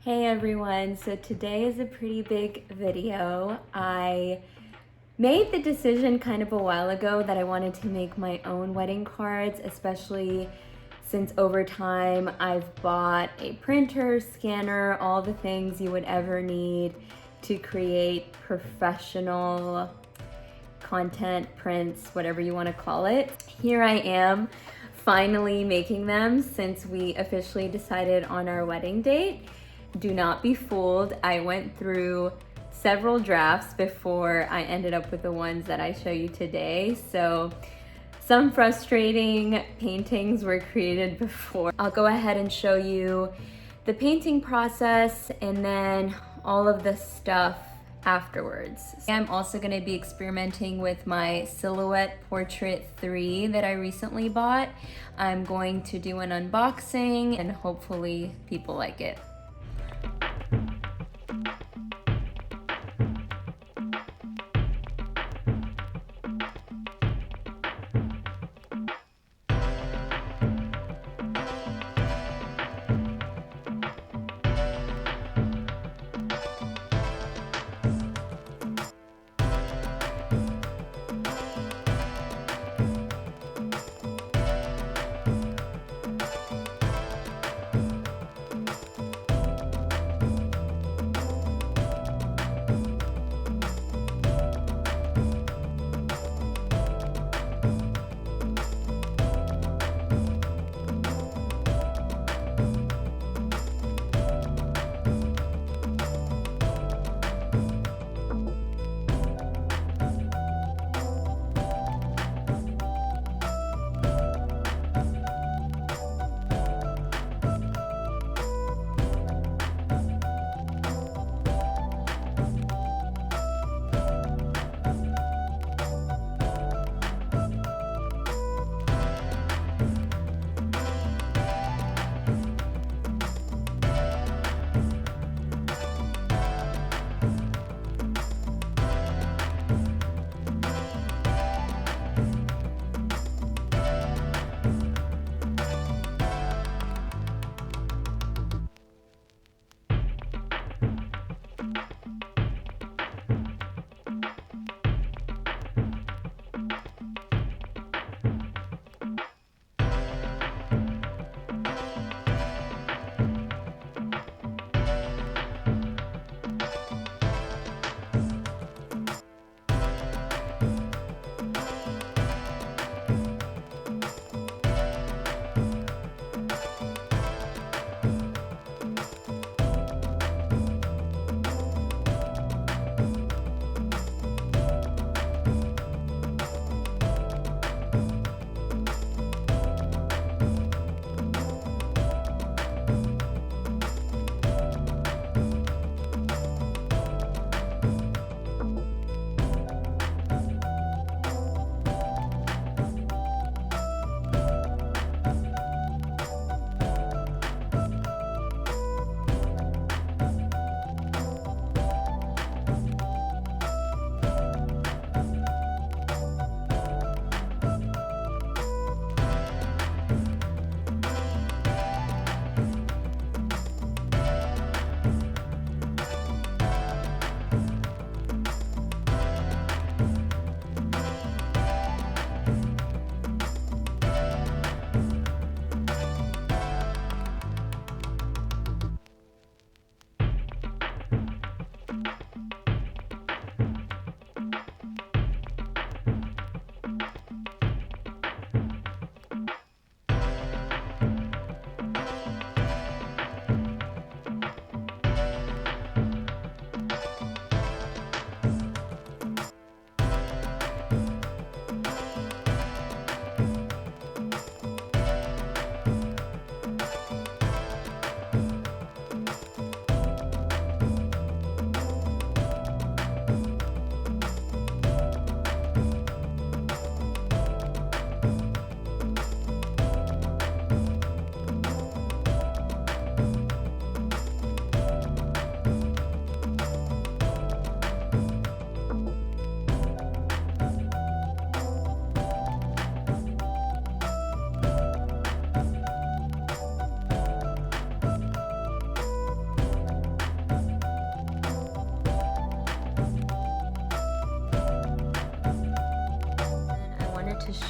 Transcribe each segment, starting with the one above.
Hey everyone, so today is a pretty big video. I made the decision kind of a while ago that I wanted to make my own wedding cards, especially since over time I've bought a printer, scanner, all the things you would ever need to create professional content, prints, whatever you want to call it. Here I am finally making them since we officially decided on our wedding date. Do not be fooled. I went through several drafts before I ended up with the ones that I show you today. So some frustrating paintings were created before. I'll go ahead and show you the painting process and then all of the stuff afterwards. I'm also going to be experimenting with my Silhouette Portrait 3 that I recently bought. I'm going to do an unboxing and hopefully people like it.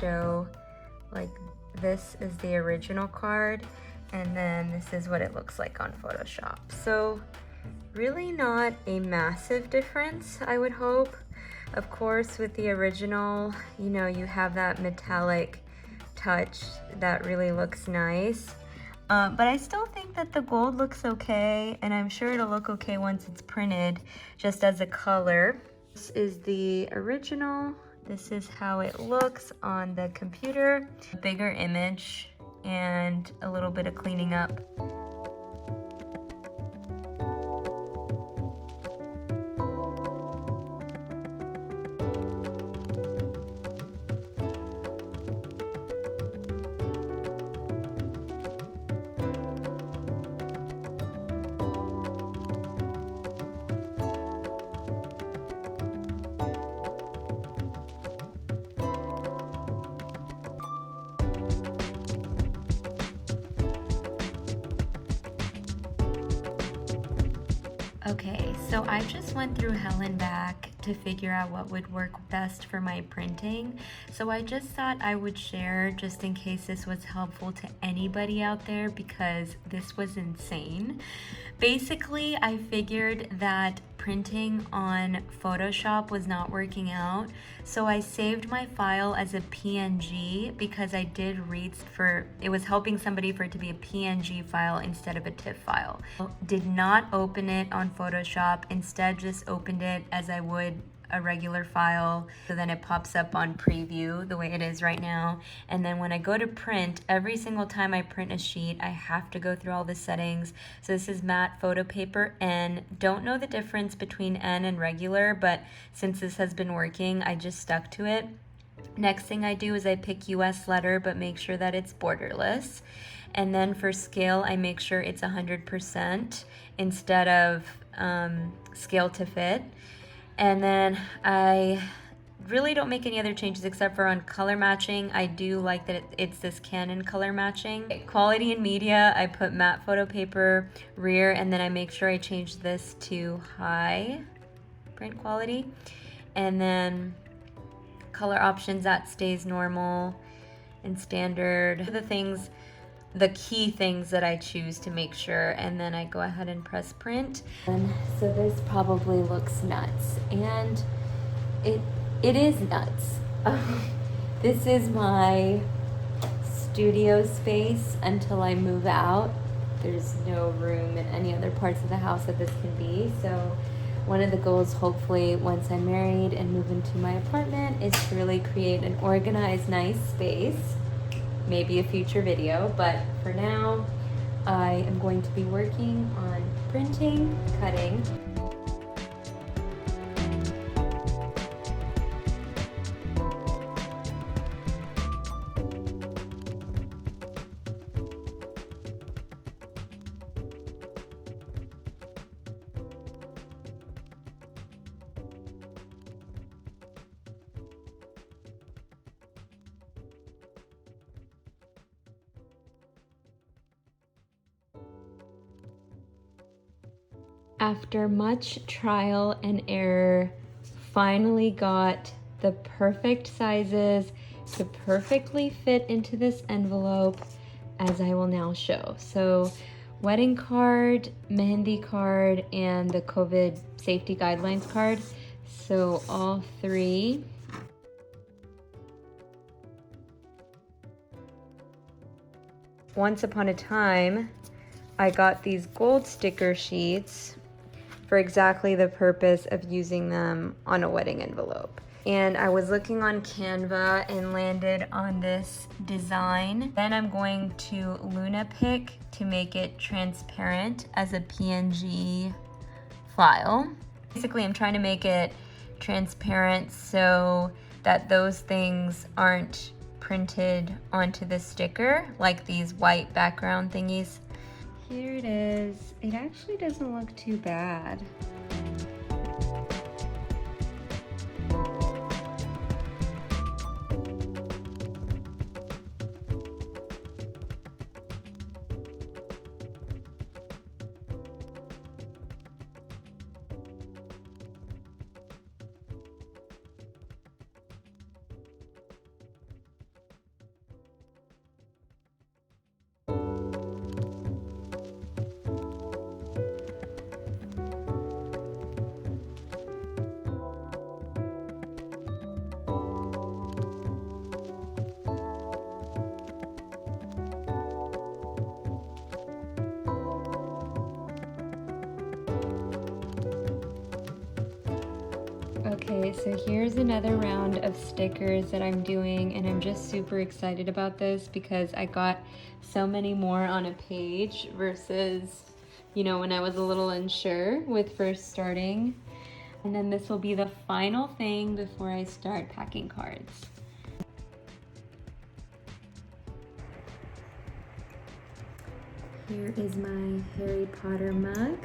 show, like, this is the original card, and then this is what it looks like on Photoshop. So really not a massive difference, I would hope. Of course, with the original, you know, you have that metallic touch that really looks nice. But I still think that the gold looks okay, and I'm sure it'll look okay once it's printed, just as a color. This is the original. This is how it looks on the computer. Bigger image and a little bit of cleaning up. Okay, so I just went through hell and back to figure out what would work best for my printing. So I just thought I would share, just in case this was helpful to anybody out there, because this was insane. Basically, I figured that printing on Photoshop was not working out, so I saved my file as a PNG because I did read it was helping somebody for it to be a PNG file instead of a TIFF file. Did not open it on Photoshop, instead just opened it as I would a regular file, so then it pops up on preview the way it is right now. And then when I go to print, every single time I print a sheet, I have to go through all the settings. So this is matte photo paper N. Don't know the difference between N and regular, but since this has been working, I just stuck to it. Next thing I do is I pick US letter, but make sure that it's borderless. And then for scale, I make sure it's 100% instead of scale to fit. And then I really don't make any other changes except for on color matching. I do like that it's this Canon color matching. Quality and media, I put matte photo paper rear, and then I make sure I change this to high print quality. And then color options, that stays normal and standard. The key things that I choose to make sure, and then I go ahead and press print. And so this probably looks nuts, and it is nuts. This is my studio space until I move out. There's no room in any other parts of the house that this can be, so one of the goals, hopefully, once I'm married and move into my apartment, is to really create an organized, nice space. Maybe a future video, but for now, I am going to be working on printing, cutting. After much trial and error, finally got the perfect sizes to perfectly fit into this envelope, as I will now show. So wedding card, mehendi card, and the COVID safety guidelines card. So all three. Once upon a time, I got these gold sticker sheets for exactly the purpose of using them on a wedding envelope. And I was looking on Canva and landed on this design. Then I'm going to Luna Pick to make it transparent as a PNG file. Basically, I'm trying to make it transparent so that those things aren't printed onto the sticker, like these white background thingies. Here it is. It actually doesn't look too bad. Okay, so here's another round of stickers that I'm doing, and I'm just super excited about this because I got so many more on a page versus, you know, when I was a little unsure with first starting. And then this will be the final thing before I start packing cards. Here is my Harry Potter mug.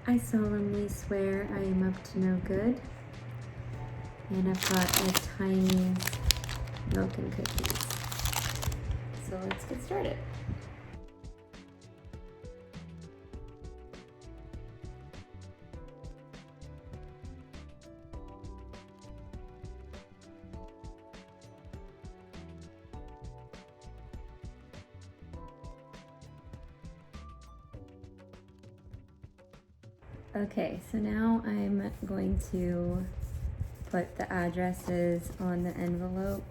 I solemnly swear I am up to no good. And I've got a tiny milk and cookies. So let's get started. Okay, so now I'm going to put the addresses on the envelope,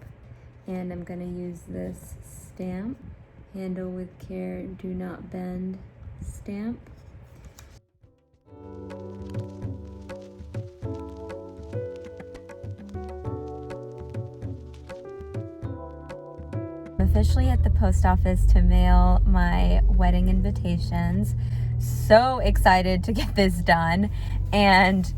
and I'm going to use this stamp, handle with care, do not bend stamp. I'm officially at the post office to mail my wedding invitations. So excited to get this done, and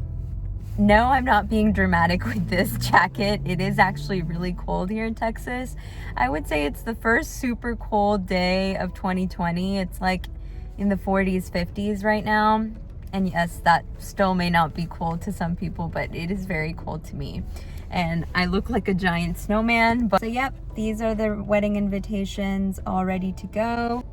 no, I'm not being dramatic with this jacket. It is actually really cold here in Texas. I would say it's the first super cold day of 2020. It's like in the 40s, 50s right now. And yes, that still may not be cold to some people, but it is very cold to me. And I look like a giant snowman. So yep, these are the wedding invitations all ready to go.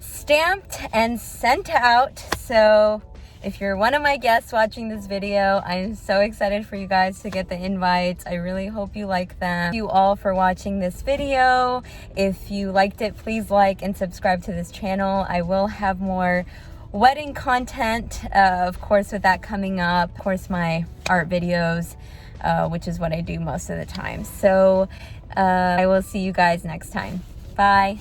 Stamped and sent out. So if you're one of my guests watching this video, I'm so excited for you guys to get the invites. I really hope you like them. Thank you all for watching this video. If you liked it, please like and subscribe to this channel. I will have more wedding content, of course, with that coming up. Of course, my art videos, which is what I do most of the time. So I will see you guys next time. Bye.